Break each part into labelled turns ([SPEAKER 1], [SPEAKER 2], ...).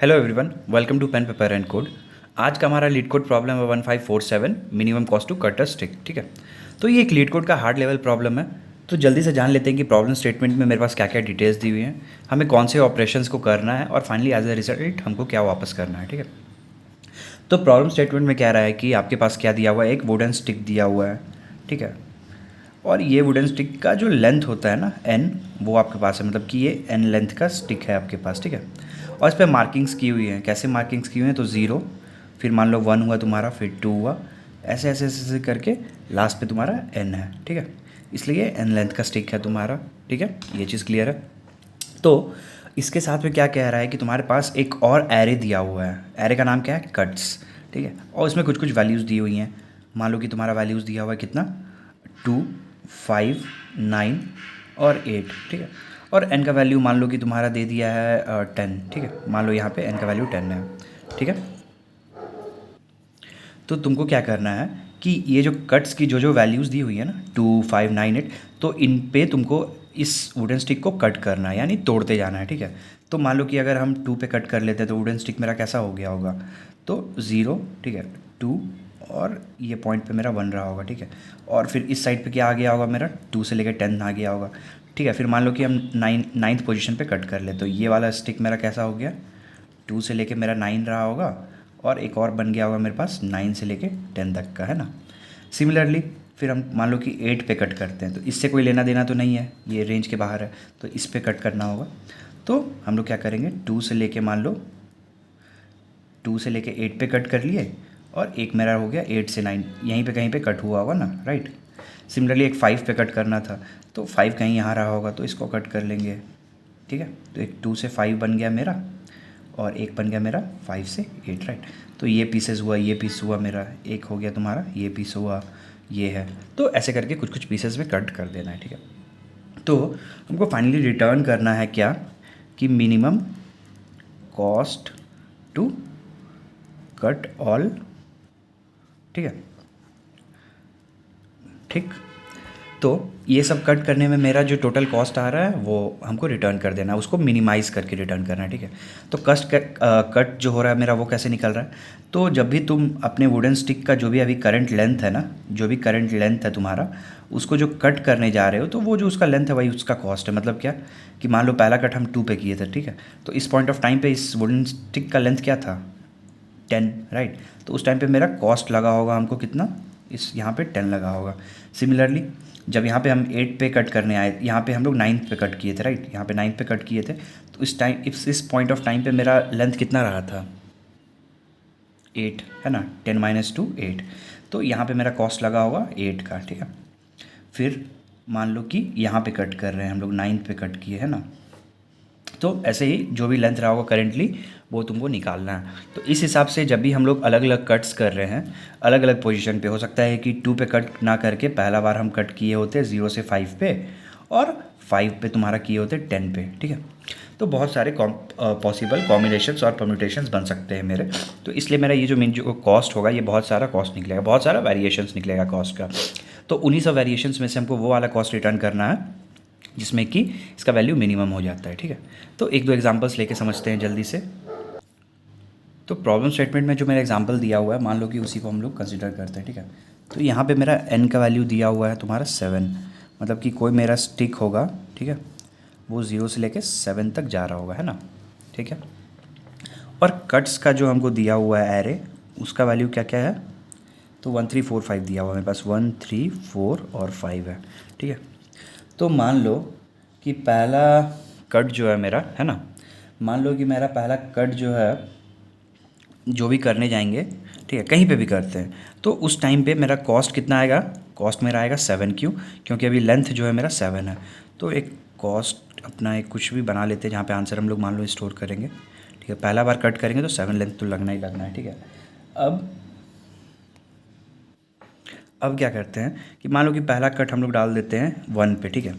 [SPEAKER 1] Hello everyone, welcome to pen paper and code. आज का हमारा लीड कोड प्रॉब्लम है 1547 minimum cost to cut a stick. ठीक है, तो ये एक लीड कोड का हार्ड लेवल प्रॉब्लम है। तो जल्दी से जान लेते हैं कि प्रॉब्लम स्टेटमेंट में मेरे पास क्या क्या डिटेल्स दी हुई हैं, हमें कौन से ऑपरेशंस को करना है और फाइनली एज अ रिजल्ट हमको क्या वापस करना है। ठीक है, तो प्रॉब्लम स्टेटमेंट में कह रहा है कि आपके पास क्या दिया हुआ है, एक वुडन स्टिक दिया हुआ है। ठीक है, और ये वुडन स्टिक का जो लेंथ होता है ना एन, वो आपके पास है, मतलब कि ये एन लेंथ का स्टिक है आपके पास। ठीक है, और इस पर मार्किंग्स की हुई हैं। कैसे मार्किंग्स की हुई हैं, तो ज़ीरो, फिर मान लो 1 हुआ तुम्हारा, फिर 2 हुआ, ऐसे ऐसे ऐसे ऐसे करके लास्ट पे तुम्हारा एन है। ठीक है, इसलिए एन लेंथ का स्टिक है तुम्हारा। ठीक है, ये चीज़ क्लियर है। तो इसके साथ में क्या कह रहा है कि तुम्हारे पास एक और एरे दिया हुआ है। एरे का नाम क्या है, कट्स। ठीक है, और इसमें कुछ कुछ वैल्यूज़ दी हुई हैं। मान लो कि तुम्हारा वैल्यूज़ दिया हुआ है कितना, 2, 5, 9 और 8। ठीक है, और एन का वैल्यू मान लो कि तुम्हारा दे दिया है 10। ठीक है, मान लो यहाँ पे एन का वैल्यू 10 है। ठीक है, तो तुमको क्या करना है कि ये जो कट्स की जो जो वैल्यूज़ दी हुई है ना, 2, 5, 9, 8, तो इन पे तुमको इस वुडन स्टिक को कट करना है, यानी तोड़ते जाना है। ठीक है, तो मान लो कि अगर हम 2 पे कट कर लेते हैं तो वुडन स्टिक मेरा कैसा हो गया होगा, तो 0, ठीक है, 2, और ये पॉइंट पे मेरा 1 रहा होगा। ठीक है, और फिर इस साइड पे क्या आ गया होगा मेरा, 2 से लेकर 10 आ गया होगा। ठीक है, फिर मान लो कि हम 9th पोजीशन पे कट कर ले, तो ये वाला स्टिक मेरा कैसा हो गया, 2 से लेके मेरा 9 रहा होगा, और एक और बन गया होगा मेरे पास 9 से लेके 10 तक का, है ना। सिमिलरली फिर हम मान लो कि 8 पे कट करते हैं, तो इससे कोई लेना देना तो नहीं है, ये रेंज के बाहर है, तो इस पे कट करना होगा। तो हम लोग क्या करेंगे, 2 से लेके मान लो 2 से लेके 8 पे कट कर लिए, और एक मेरा हो गया 8 से 9, यहीं पे कहीं पे कट हुआ होगा ना, राइट। सिमिलरली एक 5 पे कट करना था, तो 5 कहीं यहाँ रहा होगा, तो इसको कट कर लेंगे। ठीक है, तो एक 2 से 5 बन गया मेरा, और एक बन गया मेरा 5 से 8, राइट। तो ये पीसेस हुआ, ये पीस हुआ मेरा, एक हो गया तुम्हारा, ये पीस हुआ, ये है। तो ऐसे करके कुछ कुछ पीसेस में कट कर देना है। ठीक है, तो हमको फाइनली रिटर्न करना है क्या, कि minimum cost to cut all. ठीक है, ठीक, तो ये सब कट करने में मेरा जो टोटल कॉस्ट आ रहा है वो हमको रिटर्न कर देना है, उसको मिनिमाइज़ करके रिटर्न करना है। ठीक है, तो कट जो हो रहा है मेरा वो कैसे निकल रहा है, तो जब भी तुम अपने वुडन स्टिक का जो भी अभी करंट लेंथ है ना, जो भी करंट लेंथ है तुम्हारा, उसको जो कट करने जा रहे हो, तो वो जो उसका लेंथ है वही उसका कॉस्ट है। मतलब क्या, कि मान लो पहला कट हम 2 पे किए थे। ठीक है, तो इस पॉइंट ऑफ टाइम पे इस वुडन स्टिक का लेंथ क्या था, 10, राइट। तो उस टाइम पे मेरा कॉस्ट लगा होगा हमको कितना, इस यहाँ पे 10 लगा होगा। सिमिलरली जब यहाँ पे हम 8 पे कट करने आए, यहाँ पे हम लोग 9th पे कट किए थे, राइट, यहाँ पे 9th पे कट किए थे, तो इस पॉइंट ऑफ टाइम पे मेरा लेंथ कितना रहा था, 8, है ना, 10 - 2 8, तो यहाँ पे मेरा कॉस्ट लगा होगा 8 का। ठीक है, फिर मान लो कि यहाँ पे कट कर रहे हैं हम लोग, 9th पे कट किए, है ना। तो ऐसे ही जो भी लेंथ रहा होगा करेंटली वो तुमको निकालना है। तो इस हिसाब से जब भी हम लोग अलग अलग कट्स कर रहे हैं, अलग अलग पोजीशन पे, हो सकता है कि 2 पे कट ना करके पहला बार हम कट किए होते 0 से 5 पे, और 5 पे तुम्हारा किए होते 10 पे। ठीक है, तो बहुत सारे पॉसिबल कॉम्बिनेशंस और परम्यूटेशंस बन सकते हैं मेरे। तो इसलिए मेरा ये जो मेन जो कॉस्ट होगा, ये बहुत सारा कॉस्ट निकलेगा, बहुत सारा वेरिएशंस निकलेगा कॉस्ट का। तो उन्हीं सब वेरिएशंस में से हमको वो वाला कॉस्ट रिटर्न करना है जिसमें कि इसका वैल्यू मिनिमम हो जाता है। ठीक है, तो एक दो एग्जांपल्स लेके समझते हैं जल्दी से। तो प्रॉब्लम स्टेटमेंट में जो मेरा एग्जांपल दिया हुआ है, मान लो कि उसी को हम लोग कंसिडर करते हैं। ठीक है, तो यहाँ पे मेरा n का वैल्यू दिया हुआ है तुम्हारा 7, मतलब कि कोई मेरा स्टिक होगा, ठीक है, वो 0 से लेके 7 तक जा रहा होगा, है ना। ठीक है, और कट्स का जो हमको दिया हुआ है एरे, उसका वैल्यू क्या क्या है, तो 1 3 4 5 दिया हुआ है मेरे पास, 1 3 4 और 5 है। ठीक है, तो मान लो कि पहला कट जो है मेरा, है ना, मान लो कि मेरा पहला कट जो है, जो भी करने जाएंगे, ठीक है, कहीं पे भी करते हैं, तो उस टाइम पे मेरा कॉस्ट कितना आएगा, कॉस्ट मेरा आएगा 7। क्यों, क्योंकि अभी लेंथ जो है मेरा 7 है। तो एक कॉस्ट अपना एक कुछ भी बना लेते हैं जहाँ पे आंसर हम लोग मान लो स्टोर करेंगे। ठीक है, पहला बार कट करेंगे तो 7 लेंथ तो लगना ही लगना है। ठीक है, अब क्या करते हैं कि मान लो कि पहला कट हम लोग डाल देते हैं 1 पे। ठीक है,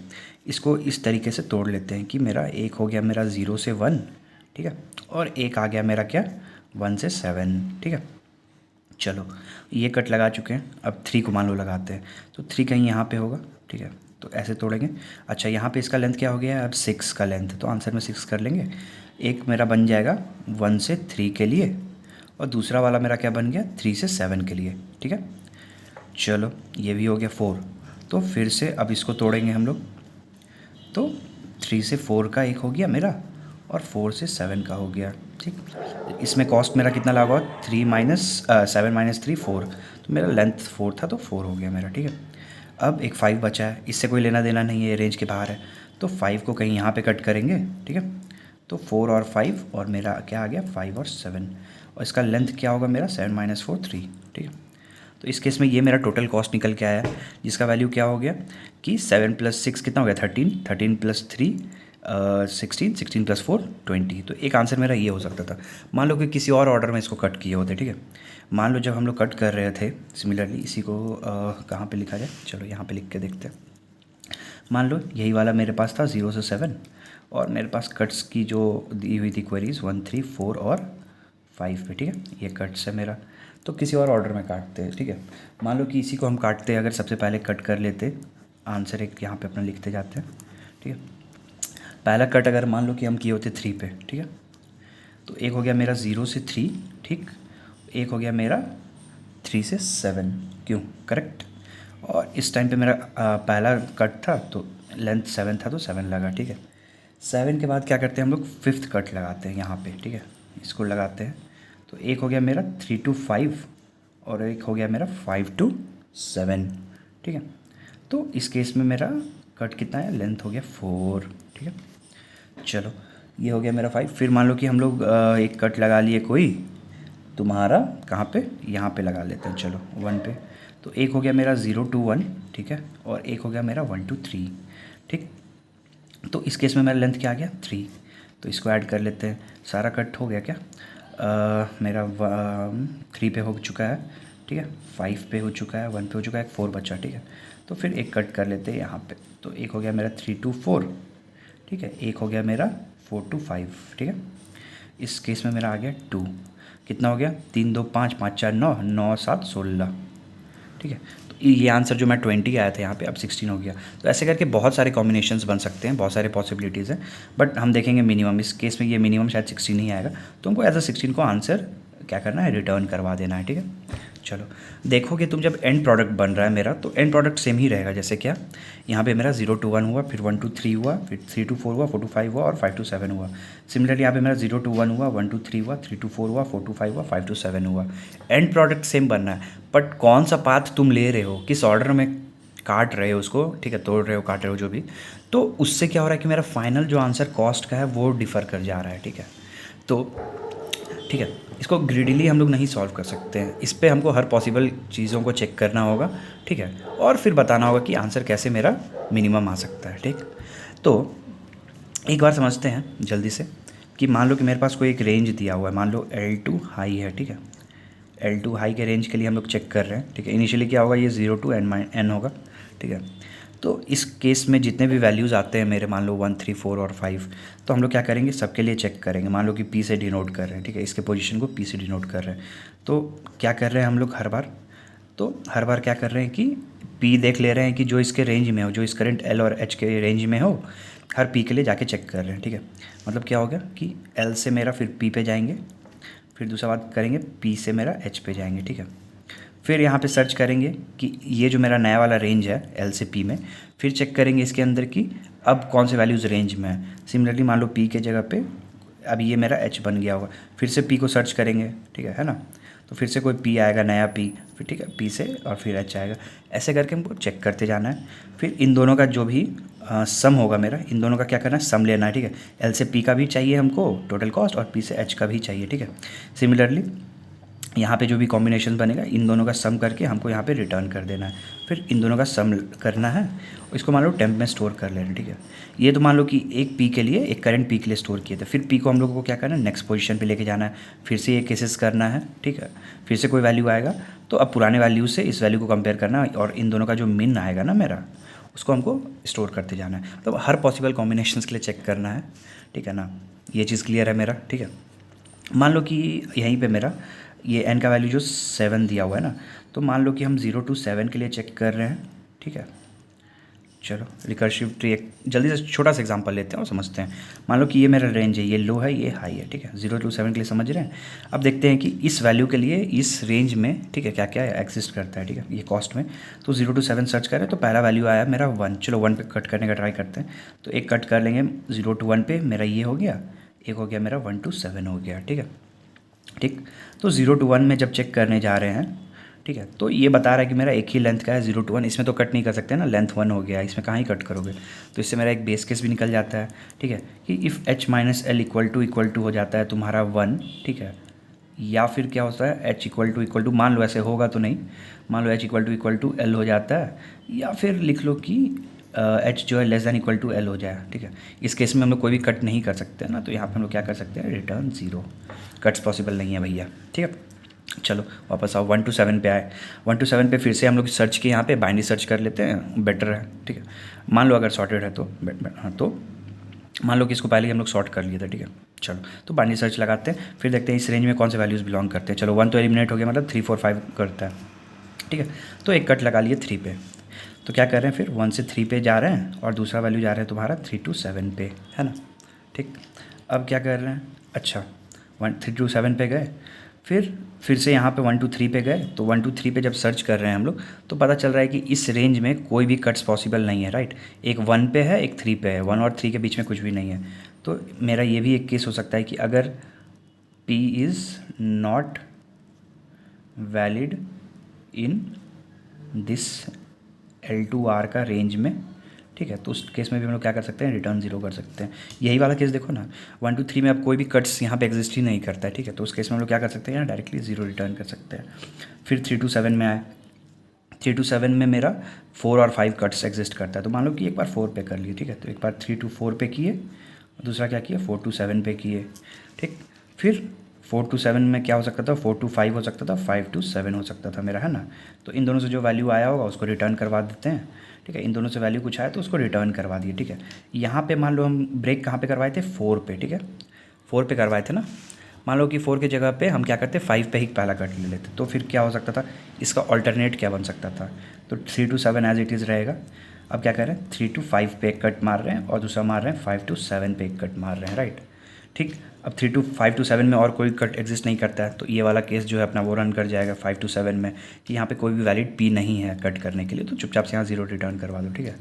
[SPEAKER 1] इसको इस तरीके से तोड़ लेते हैं कि मेरा एक हो गया मेरा 0 से 1, ठीक है, और एक आ गया मेरा क्या, 1 से 7। ठीक है, चलो ये कट लगा चुके हैं, अब 3 को मान लो लगाते हैं, तो 3 कहीं यहाँ पे होगा। ठीक है, तो ऐसे तोड़ेंगे। अच्छा, यहाँ पे इसका लेंथ क्या हो गया है, अब 6 का लेंथ, तो आंसर में 6 कर लेंगे। एक मेरा बन जाएगा 1 से 3 के लिए और दूसरा वाला मेरा क्या बन गया 3 से 7 के लिए, ठीक है। चलो ये भी हो गया 4। तो फिर से अब इसको तोड़ेंगे हम लोग। तो 3 से 4 का एक हो गया मेरा और 4 से 7 का हो गया, ठीक। इसमें कॉस्ट मेरा कितना लगा, 7 माइनस 3 4। तो मेरा लेंथ 4 था तो 4 हो गया मेरा, ठीक है। अब एक 5 बचा है, इससे कोई लेना देना नहीं है, रेंज के बाहर है। तो 5 को कहीं यहाँ पे कट करेंगे, ठीक है। तो 4 और 5 और मेरा क्या आ गया 5 और 7 और इसका लेंथ क्या होगा मेरा 7 माइनस 4 3, ठीक है। तो इस केस में ये मेरा टोटल कॉस्ट निकल के आया जिसका वैल्यू क्या हो गया कि 7 + 6 कितना हो गया 13, 13 + 3 16, 16 + 4 20। तो एक आंसर मेरा ये हो सकता था। मान लो कि किसी और ऑर्डर में इसको कट किए होते, ठीक है। मान लो जब हम लोग कट कर रहे थे सिमिलरली इसी को कहाँ पे लिखा जाए, चलो यहाँ पे लिख के देखते हैं। मान लो यही वाला मेरे पास था 0 से 7 और मेरे पास कट्स की जो दी हुई थी क्वेरीज 1 3 4 और 5 पे, ठीक है। ये कट्स है मेरा। तो किसी और ऑर्डर में काटते हैं, ठीक है। मान लो कि इसी को हम काटते अगर सबसे पहले कट कर लेते, आंसर एक यहाँ पे अपना लिखते जाते हैं, ठीक है। पहला कट अगर मान लो कि हम किए होते 3 पे, ठीक है। तो एक हो गया मेरा 0 से 3, ठीक। एक हो गया मेरा 3 से 7, क्यों करेक्ट। और इस टाइम पे मेरा पहला कट था तो लेंथ 7 था तो 7 लगा, ठीक है। 7 के बाद क्या करते हैं हम लोग 5th कट लगाते हैं यहाँ पे, ठीक है। इसको लगाते हैं तो एक हो गया मेरा 3 to 5 और एक हो गया मेरा 5 to 7, ठीक है। तो इस केस में मेरा कट कितना है, लेंथ हो गया 4, ठीक है। चलो ये हो गया मेरा 5। फिर मान लो कि हम लोग एक कट लगा लिए कोई तुम्हारा कहाँ पे, यहाँ पे लगा लेते हैं, चलो 1 पे। तो एक हो गया मेरा 0 to 1, ठीक है। और एक हो गया मेरा 1 to 3, ठीक। तो इस केस में मेरा लेंथ क्या आ गया 3। तो इसको ऐड कर लेते हैं, सारा कट हो गया क्या मेरा 3 पे हो चुका है, ठीक है। 5 पे हो चुका है, 1 पे हो चुका है, 4 बचा, ठीक है। तो फिर एक कट कर लेते हैं यहाँ पे। तो एक हो गया मेरा 3 to 4, ठीक है। एक हो गया मेरा 4 to 5, ठीक है। इस केस में मेरा आ गया 2। कितना हो गया 3 2 5 5 4 9 9 7 16, ठीक है। तो ये आंसर जो मैं 20 आया था यहाँ पे अब 16 हो गया। तो ऐसे करके बहुत सारे कॉम्बिनेशंस बन सकते हैं, बहुत सारे पॉसिबिलिटीज़ हैं। बट हम देखेंगे मिनिमम, इस केस में ये मिनिमम शायद 16 ही आएगा। तो हमको एज अ 16 को आंसर क्या करना है, रिटर्न करवा देना है, ठीक है। चलो देखोगे तुम जब एंड प्रोडक्ट बन रहा है मेरा, तो एंड प्रोडक्ट सेम ही रहेगा। जैसे क्या यहाँ पे मेरा 0 to 1 हुआ, फिर 1 to 3 हुआ, फिर 3 to 4 हुआ, 4 to 5 हुआ और 5 to 7 हुआ। सिमिलरली यहाँ पे मेरा 0 to 1 हुआ, 1 to 3 हुआ, 3 to 4 हुआ, 4 to 5 हुआ, 5 to 7 हुआ। एंड प्रोडक्ट सेम बनना है, बट कौन सा पाथ तुम ले रहे हो, किस ऑर्डर में काट रहे हो उसको, ठीक है, तोड़ रहे हो, काट रहे हो जो भी, तो उससे क्या हो रहा है कि मेरा फाइनल जो आंसर कॉस्ट का है वो डिफ़र कर जा रहा है, ठीक है। तो ठीक है, इसको ग्रिडीली हम लोग नहीं सॉल्व कर सकते हैं, इस पे हमको हर पॉसिबल चीज़ों को चेक करना होगा, ठीक है। और फिर बताना होगा कि आंसर कैसे मेरा मिनिमम आ सकता है, ठीक। तो एक बार समझते हैं जल्दी से कि मान लो कि मेरे पास कोई एक रेंज दिया हुआ है, मान लो L2 हाई है, ठीक है। L2 हाई के रेंज के लिए हम लोग चेक कर रहे हैं, ठीक है। इनिशियली क्या होगा, ये 0 to n होगा, ठीक है। तो इस केस में जितने भी वैल्यूज़ आते हैं मेरे, मान लो 1 3 4 और 5, तो हम लोग क्या करेंगे, सबके लिए चेक करेंगे। मान लो कि P से डिनोट कर रहे हैं, ठीक है, इसके पोजीशन को P से डिनोट कर रहे हैं। तो क्या कर रहे हैं हम लोग हर बार क्या कर रहे हैं कि P देख ले रहे हैं कि जो इसके रेंज में हो, जो इस करंट L और H के रेंज में हो, हर P के लिए जाके चेक कर रहे हैं, ठीक है। मतलब क्या हो गया कि L से मेरा फिर P पे जाएंगे, फिर दूसरा बात करेंगे P से मेरा H पे जाएंगे, ठीक है। फिर यहाँ पे सर्च करेंगे कि ये जो मेरा नया वाला रेंज है L से P में, फिर चेक करेंगे इसके अंदर कि अब कौन से वैल्यूज़ रेंज में है। सिमिलरली मान लो P के जगह पे अब ये मेरा H बन गया होगा, फिर से P को सर्च करेंगे, ठीक है ना। तो फिर से कोई P आएगा नया P, फिर ठीक है P से और फिर H आएगा। ऐसे करके हमको चेक करते जाना है। फिर इन दोनों का जो भी सम होगा मेरा, इन दोनों का क्या करना है, सम लेना है, ठीक है। L से P का भी चाहिए हमको टोटल कॉस्ट और P से H का भी चाहिए, ठीक है। सिमिलरली यहाँ पे जो भी कॉम्बिनेशन बनेगा इन दोनों का सम करके हमको यहाँ पे रिटर्न कर देना है। फिर इन दोनों का सम करना है, इसको मान लो टेम्प में स्टोर कर लेना, ठीक है। ये तो मान लो कि एक पी के लिए, एक करंट पी के लिए स्टोर किए थे। फिर पी को हम लोगों को क्या करना है, नेक्स्ट पोजीशन पे लेके जाना है, फिर से ये केसेस करना है, ठीक है। फिर से कोई वैल्यू आएगा तो अब पुराने वैल्यू से इस वैल्यू को कंपेयर करना है और इन दोनों का जो मिन आएगा ना मेरा, उसको हमको स्टोर करते जाना है। तो हर पॉसिबल कॉम्बिनेशन के लिए चेक करना है, ठीक है ना। ये चीज़ क्लियर है मेरा, ठीक है। मान लो कि यहीं पे मेरा ये n का वैल्यू जो 7 दिया हुआ है ना, तो मान लो कि हम 0 to 7 के लिए चेक कर रहे हैं, ठीक है। चलो रिकर्सिव ट्री एक जल्दी से छोटा सा एग्जांपल लेते हैं और समझते हैं। मान लो कि ये मेरा रेंज है, ये लो है ये हाई है, ठीक है, 0 to 7 के लिए समझ रहे हैं। अब देखते हैं कि इस वैल्यू के लिए इस रेंज में, ठीक है, क्या क्या एग्जिस्ट करता है, ठीक है, ये कॉस्ट में। तो 0 to 7 सर्च करें तो पहला वैल्यू आया मेरा 1। चलो 1 पे कट करने का ट्राई करते हैं। तो एक कट कर लेंगे 0 to 1 पे, मेरा ये हो गया, एक हो गया मेरा 1 to 7 हो गया, ठीक है। ठीक, तो 0 to 1 में जब चेक करने जा रहे हैं, ठीक है, तो ये बता रहा है कि मेरा एक ही लेंथ का है 0 to 1। इसमें तो कट नहीं कर सकते ना, लेंथ 1 हो गया, इसमें कहाँ ही कट करोगे। तो इससे मेरा एक बेस केस भी निकल जाता है, ठीक है, कि if h minus L equal to हो जाता है तुम्हारा 1, ठीक है, या फिर क्या होता है h इक्वल टू मान लो, ऐसे होगा तो नहीं, मान लो h इक्वल टू एल हो जाता है, या फिर लिख लो कि h जो है less than equal to L हो जाए, ठीक है। इस केस में हम लोग कोई भी कट नहीं कर सकते ना, तो यहाँ पे हम लोग क्या कर सकते हैं, रिटर्न 0। कट्स पॉसिबल नहीं है भैया, ठीक है। चलो वापस आओ 1 to 7 पे आए। 1 to 7 पे फिर से हम लोग सर्च के यहाँ पे बाइनरी सर्च कर लेते हैं, बेटर है, ठीक है। मान लो अगर सॉर्टेड है तो हाँ, तो मान लो कि इसको पहले ही हम लोग सॉर्ट कर लिए थे, ठीक है। चलो तो बाइनरी सर्च लगाते हैं, फिर देखते हैं इस रेंज में कौन से वैल्यूज़ बिलोंग करते हैं। चलो 1 तो एलिमिनेट हो गया, मतलब 3 4 5 करता है, ठीक है। तो एक कट लगा लिए 3 पे। तो क्या कर रहे हैं, फिर 1 से 3 पे जा रहे हैं और दूसरा वैल्यू जा रहा है तुम्हारा 3 to 7 पे, है ना। ठीक, अब क्या कर रहे हैं, अच्छा 3 to 7 पे गए, फिर से यहाँ पे 1 to 3 पे गए। तो 1 to 3 पे जब सर्च कर रहे हैं हम लोग, तो पता चल रहा है कि इस रेंज में कोई भी कट्स पॉसिबल नहीं है, राइट। एक 1 पे है, एक 3 पे है, 1 और 3 के बीच में कुछ भी नहीं है। तो मेरा ये भी एक केस हो सकता है कि अगर P is not valid in this L2R का रेंज में, ठीक है, तो उस केस में भी हम लोग क्या कर सकते हैं, रिटर्न 0 कर सकते हैं। यही वाला केस देखो ना, 1 to 3 में अब कोई भी कट्स यहाँ पे एग्जिस्ट ही नहीं करता है, ठीक है, तो उस केस में हम लोग क्या कर सकते हैं, डायरेक्टली 0 रिटर्न कर सकते हैं। फिर 3 to 7 में आए, 3 to 7 में मेरा 4 और 5 कट्स एग्जिस्ट करता है। तो मान लो कि एक बार 4 पे कर लिए, ठीक है, तो एक बार 3 to 4 पे किए, दूसरा क्या किया 4 to 7 पे किए, ठीक। फिर 4 to 7 में क्या हो सकता था, 4 to 5 हो सकता था, 5 to 7 हो सकता था मेरा, है ना। तो इन दोनों से जो वैल्यू आया होगा उसको रिटर्न करवा देते हैं, ठीक है। इन दोनों से वैल्यू कुछ आया तो उसको रिटर्न करवा दिए, ठीक है। यहाँ पे मान लो हम ब्रेक कहाँ पे करवाए थे, 4 पे, ठीक है, 4 पे करवाए थे ना। मान लो कि 4 की जगह पे हम क्या करते, 5 पे ही पहला कट ले लेते, तो फिर क्या हो सकता था, इसका ऑल्टरनेट क्या बन सकता था, तो 3 to 7 एज इट इज़ रहेगा। अब क्या कर रहे हैं, 3 to 5 पे एक कट मार रहे हैं और दूसरा मार रहे हैं 5 to 7 पे एक कट मार रहे हैं, राइट। ठीक, अब 3 to 5 to 7 में और कोई कट एग्जिस्ट नहीं करता है, तो ये वाला केस जो है अपना वो रन कर जाएगा 5 to 7 में, कि यहाँ पे कोई भी वैलिड P नहीं है कट करने के लिए, तो चुपचाप से यहाँ 0 रिटर्न करवा दो, ठीक है।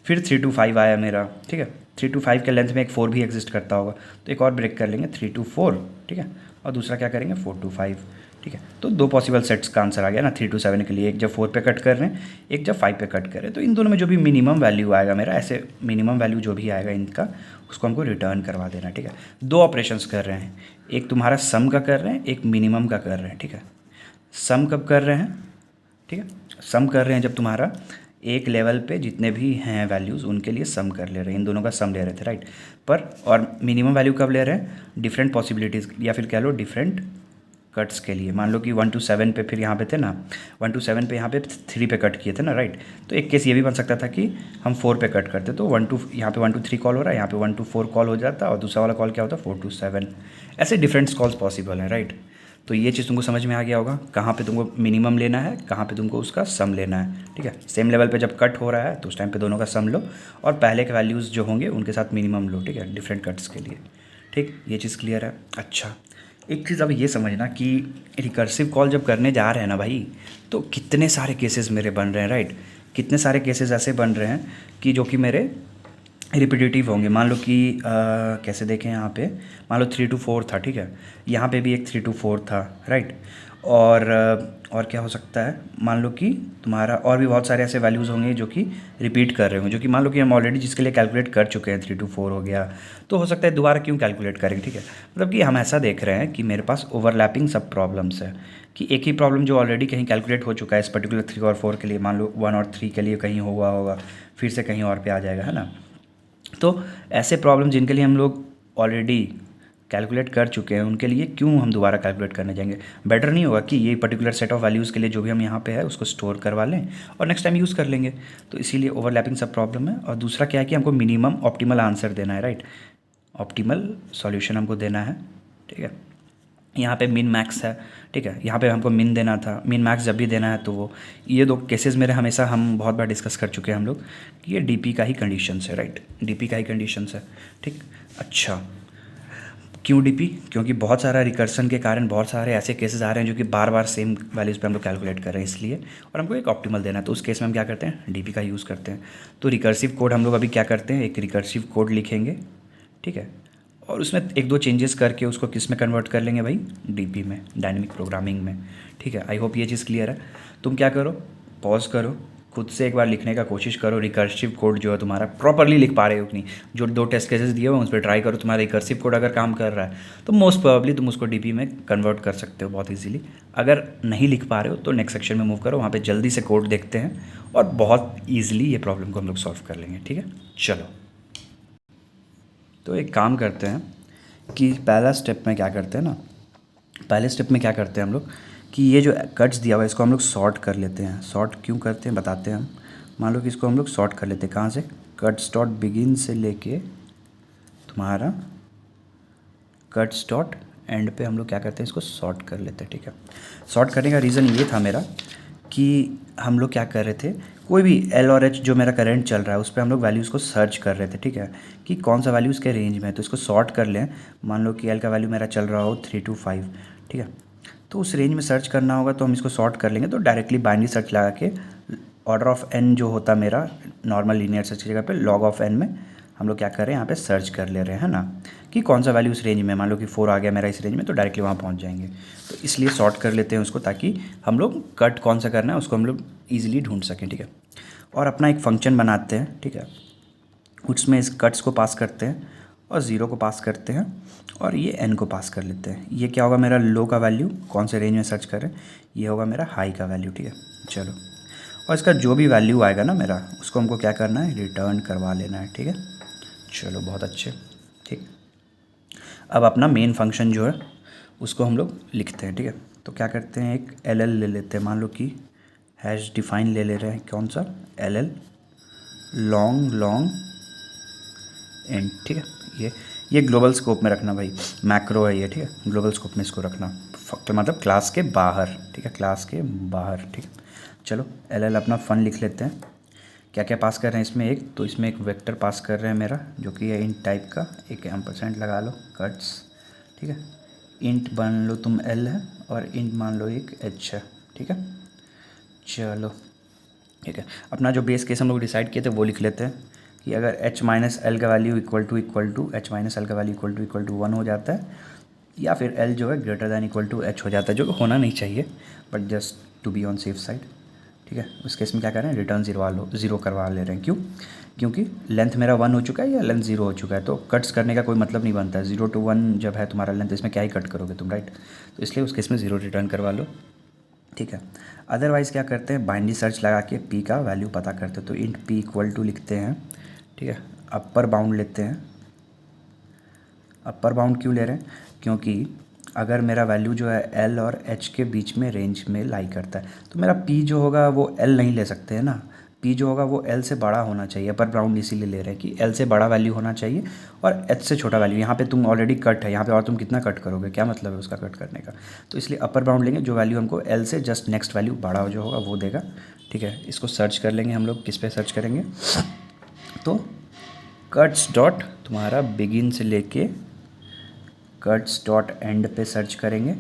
[SPEAKER 1] फिर 3 to 5 आया मेरा, ठीक है, 3 to 5 के लेंथ में एक 4 भी एग्जिस्ट करता होगा, तो एक और ब्रेक कर लेंगे 3 to 4, ठीक है, और दूसरा क्या करेंगे 4 to 5, ठीक है। तो दो पॉसिबल सेट्स का आंसर आ गया ना 3 to 7 के लिए, एक जब 4 पे कट कर रहे हैं, एक जब 5 पे कट कर रहे हैं। तो इन दोनों में जो भी मिनिमम वैल्यू आएगा मेरा, ऐसे मिनिमम वैल्यू जो भी आएगा इनका, उसको हमको रिटर्न करवा देना, ठीक है। दो ऑपरेशंस कर रहे हैं, एक तुम्हारा सम का कर रहे हैं, एक मिनिमम का कर रहे हैं, ठीक है। सम कब कर रहे हैं, ठीक है, सम कर रहे हैं जब तुम्हारा एक लेवल पे जितने भी हैं वैल्यूज़ उनके लिए सम कर ले रहे हैं, इन दोनों का सम ले रहे थे, राइट। पर और मिनिमम वैल्यू कब ले रहे हैं, डिफरेंट पॉसिबिलिटीज़ या फिर कह लो डिफरेंट कट्स के लिए। मान लो कि 1 to 7 पे फिर यहाँ पे थे ना, 1 to 7 पे यहाँ पे 3 पे कट किए थे ना, राइट। तो एक केस ये भी बन सकता था कि हम 4 पे कट करते, तो 1 to यहाँ पे 1 to 3 कॉल हो रहा है, यहाँ पे 1 to 4 कॉल हो जाता, और दूसरा वाला कॉल क्या होता 4 to 7। ऐसे डिफरेंट कॉल्स पॉसिबल हैं, राइट। तो ये चीज़ तुमको समझ में आ गया होगा, कहाँ पे तुमको मिनिमम लेना है, कहाँ पे तुमको उसका सम लेना है, ठीक है। सेम लेवल पे जब कट हो रहा है तो उस टाइम पे दोनों का सम लो, और पहले के वैल्यूज़ जो होंगे उनके साथ मिनिमम लो, ठीक है, डिफरेंट कट्स के लिए, ठीक। ये चीज़ क्लियर है। अच्छा, एक चीज़ अब ये समझना कि रिकर्सिव कॉल जब करने जा रहे हैं ना भाई, तो कितने सारे केसेस मेरे बन रहे हैं, राइट। कितने सारे केसेस ऐसे बन रहे हैं कि जो कि मेरे रिपीटेटिव होंगे। मान लो कि कैसे देखें, यहाँ पे मान लो 3 to 4 था, ठीक है, यहाँ पे भी एक 3 to 4 था, राइट। और क्या हो सकता है, मान लो कि तुम्हारा और भी बहुत सारे ऐसे वैल्यूज़ होंगे जो कि रिपीट कर रहे होंगे, जो कि मान लो कि हम ऑलरेडी जिसके लिए कैलकुलेट कर चुके हैं 3 to 4 हो गया, तो हो सकता है दोबारा क्यों कैलकुलेट करेंगे, ठीक है। मतलब कि हम ऐसा देख रहे हैं कि मेरे पास ओवरलैपिंग सब प्रॉब्लम्स है, कि एक ही प्रॉब्लम जो ऑलरेडी कहीं कैलकुलेट हो चुका है इस पर्टिकुलर 3 और 4 के लिए, मान लो 1 और 3 के लिए कहीं हुआ होगा, फिर से कहीं और पे आ जाएगा, है ना। तो ऐसे प्रॉब्लम जिनके लिए हम लोग ऑलरेडी कैलकुलेट कर चुके हैं, उनके लिए क्यों हम दोबारा कैलकुलेट करने जाएंगे। बेटर नहीं होगा कि ये पर्टिकुलर सेट ऑफ वैल्यूज़ के लिए जो भी हम यहाँ पे है उसको स्टोर करवा लें और नेक्स्ट टाइम यूज़ कर लेंगे। तो इसीलिए ओवरलैपिंग सब प्रॉब्लम है। और दूसरा क्या है कि हमको मिनिमम ऑप्टिमल आंसर देना है, राइट। ऑप्टिमल सॉल्यूशन हमको देना है, ठीक है। यहाँ पे मिन मैक्स है, ठीक है, यहाँ पे हमको मिन देना था, मिन मैक्स जब भी देना है तो वो ये दो केसेस मेरे हमेशा हम बहुत बार डिस्कस कर चुके हैं हम लोग कि ये डीपी का ही कंडीशंस है, राइट, डीपी का ही कंडीशंस है, ठीक। अच्छा, क्यों डीपी? क्योंकि बहुत सारा रिकर्सन के कारण बहुत सारे ऐसे केसेस आ रहे हैं जो कि बार बार सेम वैल्यूज़ पे हम लोग कैलकुलेट कर रहे हैं इसलिए, और हमको एक ऑप्टिमल देना है, तो उस केस में हम क्या करते हैं, डीपी का यूज़ करते हैं। तो रिकर्सिव कोड हम लोग अभी क्या करते हैं, एक रिकर्सिव कोड लिखेंगे, ठीक है, और उसमें एक दो चेंजेस करके उसको किस में कन्वर्ट कर लेंगे भाई, डीपी में, डायनेमिक प्रोग्रामिंग में, ठीक है। आई होप ये चीज़ क्लियर है। तुम क्या करो, पॉज करो, खुद से एक बार लिखने का कोशिश करो, रिकर्सिव कोड जो है तुम्हारा प्रॉपरली लिख पा रहे हो कि नहीं। जो 2 टेस्ट केसेस दिए हुए हैं उस पर ट्राई करो, तुम्हारा रिकर्सिव कोड अगर काम कर रहा है तो मोस्ट प्रोबेबली तुम उसको डीपी में कन्वर्ट कर सकते हो बहुत इजीली। अगर नहीं लिख पा रहे हो तो नेक्स्ट सेक्शन में मूव करो, वहाँ पे जल्दी से कोड देखते हैं और बहुत ईजिली ये प्रॉब्लम को हम लोग सॉल्व कर लेंगे, ठीक है। चलो, तो एक काम करते हैं कि पहला स्टेप में क्या करते हैं ना, पहले स्टेप में क्या करते हैं हम लोग कि ये जो कट्स दिया हुआ है इसको हम लोग सॉर्ट कर लेते हैं। सॉर्ट क्यों करते हैं बताते हैं हम। मान लो कि इसको हम लोग सॉर्ट कर लेते हैं, कहाँ से, कट्स डॉट बिगिन से लेके तुम्हारा कट्स डॉट एंड पे हम लोग क्या करते हैं, इसको सॉर्ट कर लेते हैं, ठीक है। सॉर्ट करने का रीज़न ये था मेरा कि हम लोग क्या कर रहे थे, कोई भी एल और एच जो मेरा करंट चल रहा है उस पर हम लोग वैल्यूज़ को सर्च कर रहे थे, ठीक है, कि कौन सा वैल्यू इसके रेंज में है, तो इसको सॉर्ट कर लें। मान लो कि एल का वैल्यू मेरा चल रहा हो 3 to 5, ठीक है, तो उस रेंज में सर्च करना होगा तो हम इसको सॉर्ट कर लेंगे। तो डायरेक्टली बाइनरी सर्च लगा के ऑर्डर ऑफ एन जो होता मेरा नॉर्मल लीनियर सर्च की जगह पे लॉग ऑफ एन में हम लोग क्या कर रहे हैं, यहाँ पे सर्च कर ले रहे हैं ना, कि कौन सा वैल्यू इस रेंज में, मान लो कि 4 आ गया मेरा इस रेंज में, तो डायरेक्टली वहाँ पहुँच जाएंगे। तो इसलिए सॉर्ट कर लेते हैं उसको, ताकि हम लोग कट कौन सा करना है उसको हम लोग ईजिली ढूंढ सकें, ठीक है। और अपना एक फंक्शन बनाते हैं, ठीक है, उसमें इस कट्स को पास करते हैं और ज़ीरो को पास करते हैं और ये एन को पास कर लेते हैं। ये क्या होगा, मेरा लो का वैल्यू, कौन से रेंज में सर्च करें, ये होगा मेरा हाई का वैल्यू, ठीक है। चलो, और इसका जो भी वैल्यू आएगा ना मेरा, उसको हमको क्या करना है, रिटर्न करवा लेना है, ठीक है। चलो, बहुत अच्छे, ठीक। अब अपना मेन फंक्शन जो है उसको हम लोग लिखते हैं, ठीक है। तो क्या करते हैं, एक एल एल ले लेते हैं, मान लो कि हैश डिफाइन ले ले रहे हैं, कौन सा, L L long long and, ठीक है। ये ग्लोबल स्कोप में रखना भाई, मैक्रो है ये, ठीक है, ग्लोबल स्कोप में इसको रखना, तो मतलब क्लास के बाहर, ठीक है, क्लास के बाहर, ठीक है। चलो, एल एल अपना फन लिख लेते हैं। क्या क्या पास कर रहे हैं इसमें, एक तो इसमें एक वेक्टर पास कर रहे हैं मेरा जो कि है इंट टाइप का, एक एम्परसेंट लगा लो, कट्स, ठीक है। इंट मान लो तुम एल है और इंट मान लो एक एच है, ठीक है। चलो, ठीक है, अपना जो बेस केस हम लोग डिसाइड किए थे वो लिख लेते हैं कि अगर एच माइनस एल का value equal to H minus L का वैल्यू इक्वल टू 1 हो जाता है, या फिर एल जो है greater than equal to H हो जाता है, जो कि होना नहीं चाहिए, but just to be on safe side, ठीक है। उस केस में क्या कर रहे हैं, रिटर्न ज़ीरो करवा ले रहे हैं। क्यों? क्योंकि लेंथ मेरा 1 हो चुका है या लेंथ 0 हो चुका है, तो कट्स करने का कोई मतलब नहीं बनता है। 0 to 1 जब है तुम्हारा लेंथ, इसमें क्या ही कट करोगे तुम, राइट। तो इसलिए उस केस में 0 रिटर्न करवा लो, ठीक है। अदरवाइज़ क्या करते हैं, बाइनरी सर्च लगा के पी का वैल्यू पता करते हैं। तो इंट पी इक्वल टू लिखते हैं, ठीक है। अपर बाउंड लेते हैं। अपर बाउंड क्यों ले रहे हैं, क्योंकि अगर मेरा वैल्यू जो है एल और एच के बीच में रेंज में लाई करता है, तो मेरा पी जो होगा वो एल नहीं ले सकते हैं ना, पी जो होगा वो एल से बड़ा होना चाहिए। अपर बाउंड इसीलिए ले रहे हैं कि एल से बड़ा वैल्यू होना चाहिए और एच से छोटा वैल्यू। यहाँ पे तुम ऑलरेडी कट है, यहाँ पे और तुम कितना कट करोगे, क्या मतलब है उसका कट करने का। तो इसलिए अपर बाउंड लेंगे, जो वैल्यू हमको एल से जस्ट नेक्स्ट वैल्यू बड़ा जो होगा वो देगा, ठीक है। इसको सर्च कर लेंगे हम लोग, किस पे सर्च करेंगे, तो कट्स डॉट तुम्हारा बिगिन से लेके कट्स डॉट एंड पे सर्च करेंगे,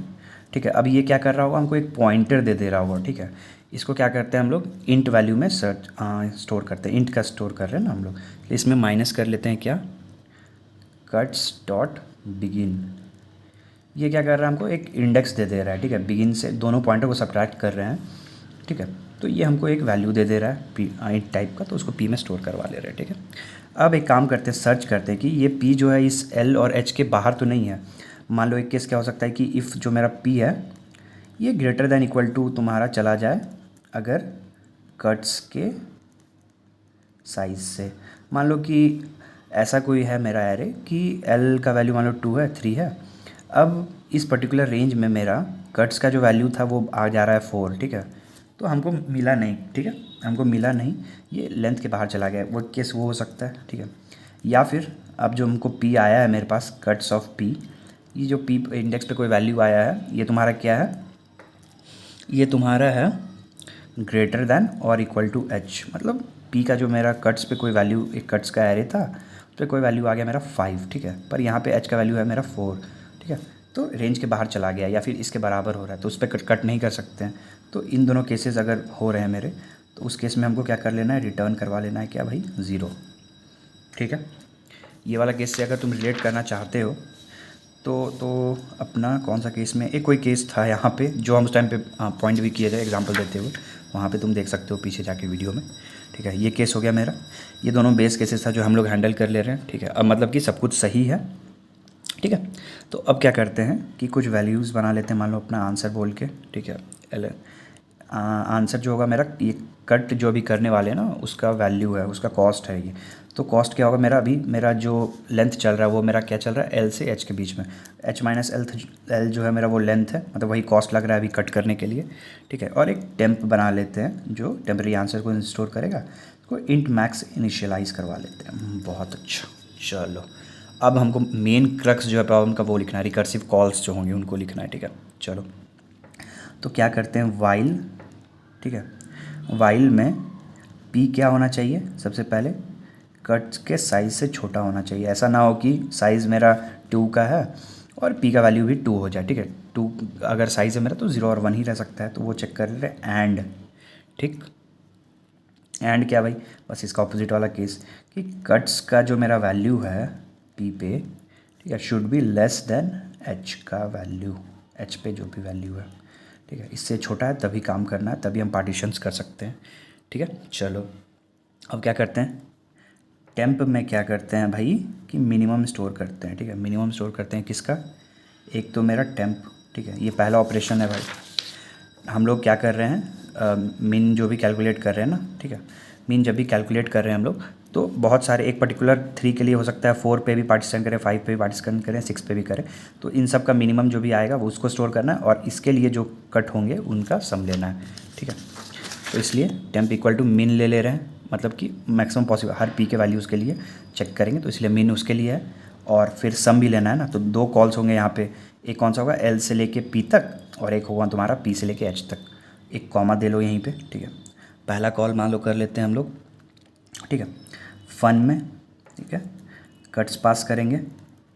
[SPEAKER 1] ठीक है। अब ये क्या कर रहा होगा, हमको एक पॉइंटर दे रहा होगा, ठीक है। इसको क्या करते हैं हम लोग, इंट वैल्यू में सर्च स्टोर करते हैं, इंट का स्टोर कर रहे हैं ना हम लोग, तो इसमें माइनस कर लेते हैं क्या, कट्स डॉट बिगिन। ये क्या कर रहा है, हमको एक इंडेक्स दे रहा है, ठीक है। बिगिन से दोनों पॉइंटर को सब्ट्रैक्ट कर रहे हैं, ठीक है। तो ये हमको एक वैल्यू दे रहा है पी इंट टाइप का, तो उसको पी में स्टोर करवा ले रहे हैं, ठीक है। अब एक काम करते हैं, सर्च करते हैं कि ये पी जो है इस एल और एच के बाहर तो नहीं है। मान लो एक केस क्या हो सकता है कि इफ़ जो मेरा पी है ये ग्रेटर दैन इक्वल टू तुम्हारा चला जाए अगर कट्स के साइज से। मान लो कि ऐसा कोई है मेरा एरे कि एल का वैल्यू मान लो 2 है, 3 है। अब इस पर्टिकुलर रेंज में मेरा कट्स का जो वैल्यू था वो आ जा रहा है 4, ठीक है। तो हमको मिला नहीं, ठीक है, हमको मिला नहीं, ये लेंथ के बाहर चला गया, वो केस वो हो सकता है, ठीक है। या फिर अब जो हमको पी आया है मेरे पास, कट्स ऑफ पी, ये जो पी इंडेक्स पे कोई वैल्यू आया है, ये तुम्हारा क्या है, ये तुम्हारा है ग्रेटर देन और इक्वल टू एच। मतलब पी का जो मेरा कट्स पे कोई वैल्यू, एक कट्स का एरे था, उस पर कोई वैल्यू आ गया मेरा 5, ठीक है, पर यहाँ पे एच का वैल्यू है मेरा 4, ठीक है, तो रेंज के बाहर चला गया या फिर इसके बराबर हो रहा है, तो उस पर कट नहीं कर सकते हैं। तो इन दोनों केसेस अगर हो रहे हैं मेरे, तो उस केस में हमको क्या कर लेना है, रिटर्न करवा लेना है क्या भाई, 0, ठीक है। ये वाला केस से अगर तुम रिलेट करना चाहते हो तो अपना कौन सा केस में, एक कोई केस था यहाँ पे जो हम उस टाइम पे पॉइंट भी किए थे एग्जांपल देते हुए, वहाँ पे तुम देख सकते हो पीछे जाके वीडियो में, ठीक है। ये केस हो गया मेरा, ये दोनों बेस केसेस था जो हम लोग हैंडल कर ले रहे हैं, ठीक है। अब मतलब कि सब कुछ सही है, ठीक है। तो अब क्या करते हैं कि कुछ वैल्यूज़ बना लेते हैं, मान लो अपना आंसर बोल के, ठीक है। आंसर जो होगा मेरा, ये कट जो भी करने वाले हैं ना, उसका वैल्यू है, उसका कॉस्ट है ये। तो कॉस्ट क्या होगा मेरा, अभी मेरा जो लेंथ चल रहा है वो मेरा क्या चल रहा है, एल से एच के बीच में, एच माइनस एल जो है मेरा वो लेंथ है, मतलब वही कॉस्ट लग रहा है अभी कट करने के लिए, ठीक है। और एक टेम्प बना लेते हैं जो टेम्परेरी आंसर को स्टोर करेगा, उसको इंट मैक्स इनिशियलाइज करवा लेते हैं। बहुत अच्छा, चलो अब हमको मेन क्रक्स जो है प्रॉब्लम का वो लिखना है, रिकर्सिव कॉल्स जो होंगे उनको लिखना है, ठीक है। चलो तो क्या करते हैं, वाइल, ठीक है, वाइल में पी क्या होना चाहिए, सबसे पहले कट्स के साइज़ से छोटा होना चाहिए। ऐसा ना हो कि साइज़ मेरा 2 का है और पी का वैल्यू भी 2 हो जाए, ठीक है। 2 अगर साइज़ है मेरा तो 0 और 1 ही रह सकता है, तो वो चेक कर रहे हैं एंड, ठीक। एंड क्या भाई, बस इसका ऑपोजिट वाला केस कि कट्स का जो मेरा वैल्यू है पी पे, ठीक है, should be less than H का वैल्यू, एच पे जो भी वैल्यू है, ठीक है, इससे छोटा है तभी काम करना है, तभी हम पार्टीशंस कर सकते हैं, ठीक है। चलो अब क्या करते हैं, टेम्प में क्या करते हैं भाई कि मिनिमम स्टोर करते हैं, ठीक है। मिनिमम स्टोर करते हैं किसका, एक तो मेरा टेम्प, ठीक है, ये पहला ऑपरेशन है भाई। हम लोग क्या कर रहे हैं, मीन जो भी कैलकुलेट कर रहे हैं ना, ठीक है, मीन जब भी कैलकुलेट कर रहे हैं हम लोग, तो बहुत सारे एक पर्टिकुलर 3 के लिए हो सकता है 4 पे भी पार्टिशन करें, 5 पे भी पार्टिशन करें, 6 पे भी करें, तो इन सब का मिनिमम जो भी आएगा वो उसको स्टोर करना है और इसके लिए जो कट होंगे उनका सम लेना है, ठीक है। तो इसलिए टेम्प इक्वल टू मिन ले रहे हैं, मतलब कि मैक्सिमम पॉसिबल हर पी के वैल्यूज़ के लिए चेक करेंगे, तो इसलिए मिन उसके लिए है और फिर सम भी लेना है ना। तो 2 कॉल्स होंगे यहाँ पे, एक कौन सा होगा, एल से लेके पी तक और एक होगा तुम्हारा पी से लेके एच तक। एक कॉमा दे लो यहीं पे, ठीक है। पहला कॉल मान लो कर लेते हैं हम लोग, ठीक है, फन में, ठीक है, कट्स पास करेंगे।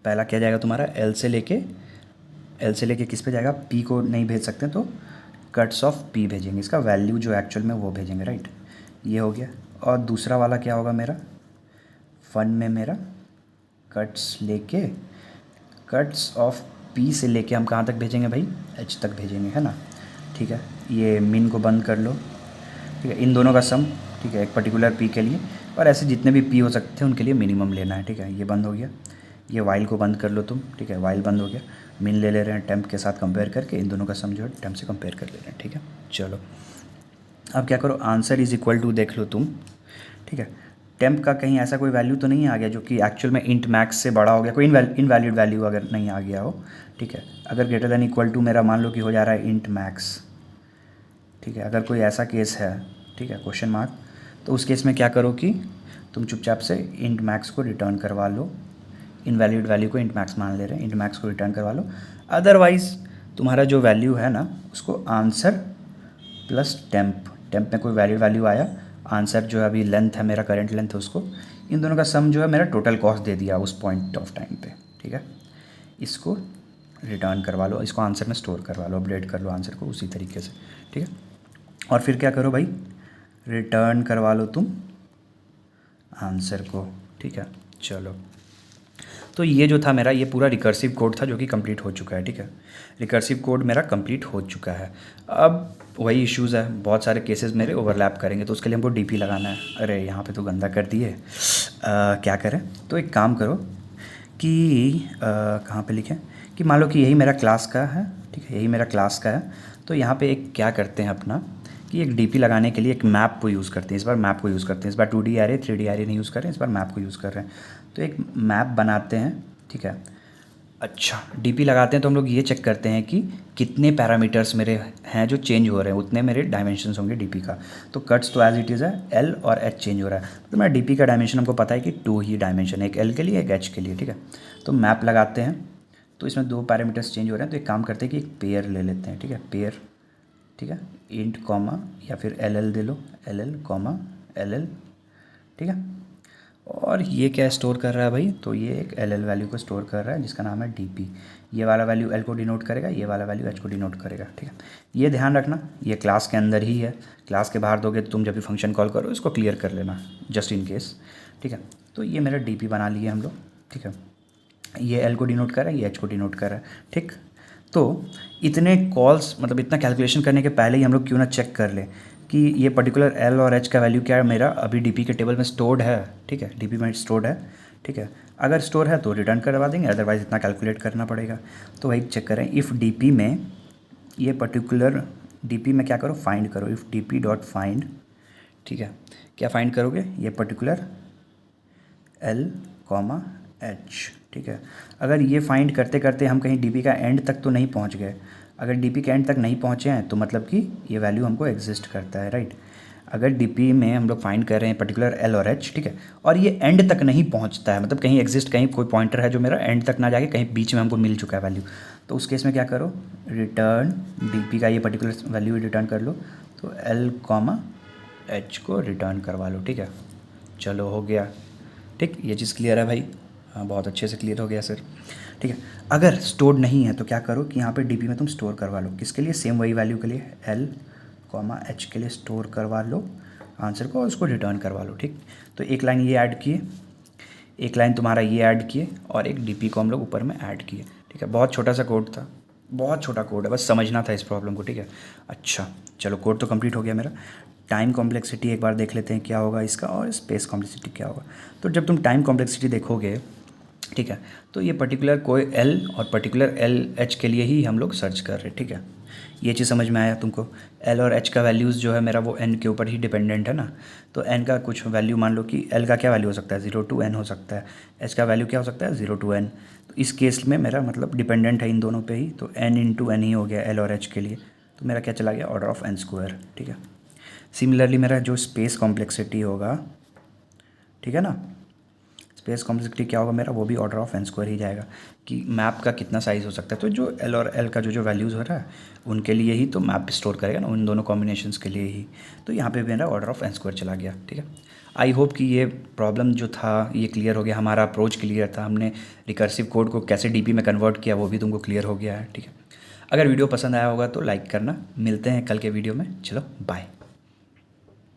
[SPEAKER 1] पहला क्या जाएगा तुम्हारा, एल से लेके किस पे जाएगा, पी को नहीं भेज सकते तो कट्स ऑफ पी भेजेंगे, इसका वैल्यू जो एक्चुअल में वो भेजेंगे, राइट। ये हो गया। और दूसरा वाला क्या होगा मेरा, फन में मेरा कट्स लेके, कट्स ऑफ पी से लेके हम कहाँ तक भेजेंगे भाई, एच तक भेजेंगे, है ना, ठीक है। ये मिन को बंद कर लो, ठीक है, इन दोनों का सम, ठीक है, एक पर्टिकुलर पी के लिए, और ऐसे जितने भी पी हो सकते हैं उनके लिए मिनिमम लेना है, ठीक है। ये बंद हो गया, ये वाइल को बंद कर लो तुम, ठीक है, वाइल बंद हो गया। मिन ले रहे हैं टेम्प के साथ कंपेयर करके, इन दोनों का सम जो है टेम्प से कंपेयर कर ले रहे हैं, ठीक है। चलो अब क्या करो, आंसर इज़ इक्वल टू देख लो तुम, ठीक है। टेम्प का कहीं ऐसा कोई वैल्यू तो नहीं आ गया जो कि एक्चुअल में इंट मैक्स से बड़ा हो गया, कोई इनवैलिड वैल्यू अगर नहीं आ गया हो, ठीक है। अगर ग्रेटर देन इक्वल टू मेरा मान लो कि हो जा रहा है इंट मैक्स, ठीक है, अगर कोई ऐसा केस है, ठीक है, क्वेश्चन मार्क, तो उस केस में क्या करो कि तुम चुपचाप से इंट मैक्स को रिटर्न करवा लो, इनवैलिड वैल्यू को इंट मैक्स मान ले रहे हैं, इंट मैक्स को रिटर्न करवा लो। अदरवाइज़ तुम्हारा जो वैल्यू है ना, उसको आंसर प्लस टेम्प में कोई वैलिड वैल्यू आया, आंसर जो है अभी लेंथ है मेरा, करंट लेंथ है, उसको इन दोनों का सम जो है मेरा टोटल कॉस्ट दे दिया उस पॉइंट ऑफ टाइम पे, ठीक है। इसको रिटर्न करवा लो, इसको आंसर में स्टोर करवा लो, अपडेट कर लो आंसर को उसी तरीके से, ठीक है। और फिर क्या करो भाई, रिटर्न करवा लो तुम आंसर को, ठीक है। चलो तो ये जो था मेरा, ये पूरा रिकर्सिव कोड था जो कि कंप्लीट हो चुका है, ठीक है। रिकर्सिव कोड मेरा कंप्लीट हो चुका है। अब वही इश्यूज़ है, बहुत सारे केसेस मेरे ओवरलैप करेंगे, तो उसके लिए हमको डीपी लगाना है। अरे यहाँ पे तो गंदा कर दिए, क्या करें, तो एक काम करो कि कहाँ पे लिखें कि मान लो कि यही मेरा क्लास का है, ठीक है, यही मेरा क्लास का है। तो यहाँ पे एक क्या करते हैं अपना कि एक डीपी लगाने के लिए एक मैप को यूज़ करते हैं, इस बार मैप को यूज़ करते हैं, इस बार 2D एरे 3D एरे नहीं यूज़ कर रहे हैं, इस बार मैप को यूज़ कर रहे हैं। तो एक मैप बनाते हैं, ठीक है। अच्छा, डीपी लगाते हैं तो हम लोग ये चेक करते हैं कि कितने पैरामीटर्स मेरे हैं जो चेंज हो रहे हैं, उतने मेरे डायमेंशंस होंगे डीपी का। तो कट्स तो एज इट इज़ है, एल और एच चेंज हो रहा है, तो मेरा डीपी का डायमेंशन हमको पता है कि 2 ही डायमेंशन, एक एल के लिए एक एच के लिए, ठीक है। तो मैप लगाते हैं, तो इसमें 2 पैरामीटर्स चेंज हो रहे हैं, तो एक काम करते हैं कि एक पेयर ले लेते हैं, ठीक है, पेयर, ठीक है, इंट कॉमा या फिर एल दे लो, एल कॉमा एल, ठीक है। और ये क्या स्टोर कर रहा है भाई, तो ये एक एल वैल्यू को स्टोर कर रहा है जिसका नाम है डी। ये वाला वैल्यू एल को डिनोट करेगा, ये वाला वैल्यू एच को डिनोट करेगा, ठीक है। ये ध्यान रखना, ये क्लास के अंदर ही है, क्लास के बाहर दोगे तो तुम जब भी फंक्शन कॉल करो इसको क्लियर कर लेना जस्ट इन केस, ठीक है। तो ये मेरा डी बना लिए हम लोग, ठीक है। ये एल को डिनोट कर रहा है, ये एच को डिनोट कर रहा है, ठीक। तो इतने कॉल्स मतलब इतना कैलकुलेशन करने के पहले ही हम लोग क्यों ना चेक कर ले कि ये पर्टिकुलर एल और एच का वैल्यू क्या है मेरा अभी डीपी के टेबल में स्टोर्ड है, ठीक है, डीपी में स्टोर्ड है, ठीक है। अगर स्टोर है तो रिटर्न करवा देंगे, अदरवाइज़ इतना कैलकुलेट करना पड़ेगा। तो वही चेक करें, इफ़ डीपी में ये पर्टिकुलर डीपी में क्या करो, फाइंड करो, इफ़ डीपी डॉट फाइंड, ठीक है। क्या फाइंड करोगे, ये पर्टिकुलर एल कॉमा एच, ठीक है। अगर ये फाइंड करते करते हम कहीं डीपी का एंड तक तो नहीं पहुंच गए, अगर डीपी के एंड तक नहीं पहुंचे हैं तो मतलब कि ये वैल्यू हमको एग्जिस्ट करता है, राइट। अगर डीपी में हम लोग फाइंड कर रहे हैं पर्टिकुलर एल और एच, ठीक है, और ये एंड तक नहीं पहुंचता है, मतलब कहीं एग्जिस्ट, कहीं कोई पॉइंटर है जो मेरा एंड तक ना जाके कहीं बीच में हमको मिल चुका है वैल्यू, तो उस केस में क्या करो, रिटर्न डीपी का ये पर्टिकुलर वैल्यू रिटर्न कर लो, तो एल कॉमा एच को रिटर्न करवा लो, ठीक है। चलो हो गया, ठीक, ये चीज़ क्लियर है भाई, हाँ बहुत अच्छे से क्लियर हो गया सर, ठीक है। अगर स्टोर्ड नहीं है तो क्या करो कि यहाँ पे डीपी में तुम स्टोर करवा लो, किसके लिए, सेम वही वैल्यू के लिए, एल कॉमा एच के लिए स्टोर करवा लो आंसर को और उसको रिटर्न करवा लो, ठीक। तो एक लाइन ये ऐड किए, एक लाइन तुम्हारा ये ऐड किए और एक डीपी को हम लोग ऊपर में ऐड किए, ठीक है। बहुत छोटा सा कोड था, बहुत छोटा कोड है, बस समझना था इस प्रॉब्लम को, ठीक है। अच्छा चलो, कोड तो कंप्लीट हो गया मेरा। टाइम कॉम्प्लेक्सिटी एक बार देख लेते हैं क्या होगा इसका, और स्पेस कॉम्प्लेक्सिटी क्या होगा। तो जब तुम टाइम कॉम्प्लेक्सिटी देखोगे, ठीक है, तो ये पर्टिकुलर कोई एल और पर्टिकुलर एल एच के लिए ही हम लोग सर्च कर रहे हैं, ठीक है। ये चीज़ समझ में आया तुमको, एल और एच का वैल्यूज़ जो है मेरा वो एन के ऊपर ही डिपेंडेंट है ना, तो एन का कुछ वैल्यू मान लो कि एल का क्या वैल्यू हो सकता है, 0 to n हो सकता है, एच का वैल्यू क्या हो सकता है, 0 to n। तो इस केस में मेरा मतलब डिपेंडेंट है इन दोनों पे ही, तो n इंटू एन ही हो गया एल और एच के लिए, तो मेरा क्या चला गया, ऑर्डर ऑफ n स्क्वायर, ठीक है। सिमिलरली मेरा जो स्पेस कॉम्प्लेक्सिटी होगा, ठीक है ना, स्पेस कॉम्प्लेक्सिटी क्या होगा मेरा, वो भी ऑर्डर ऑफ n स्क्वायर ही जाएगा कि मैप का कितना साइज़ हो सकता है। तो जो एल और एल का जो वैल्यूज़ हो रहा है उनके लिए ही तो मैप स्टोर करेगा ना, उन दोनों कॉम्बिनेशंस के लिए ही। तो यहाँ पे मेरा ऑर्डर ऑफ n स्क्वायर चला गया, ठीक है। आई होप कि ये प्रॉब्लम जो था ये क्लियर हो गया, हमारा अप्रोच क्लियर था, हमने रिकर्सिव कोड को कैसे डीपी में कन्वर्ट किया वो भी तुमको क्लियर हो गया है, ठीक है। अगर वीडियो पसंद आया होगा तो लाइक करना, मिलते हैं कल के वीडियो में, चलो बाय।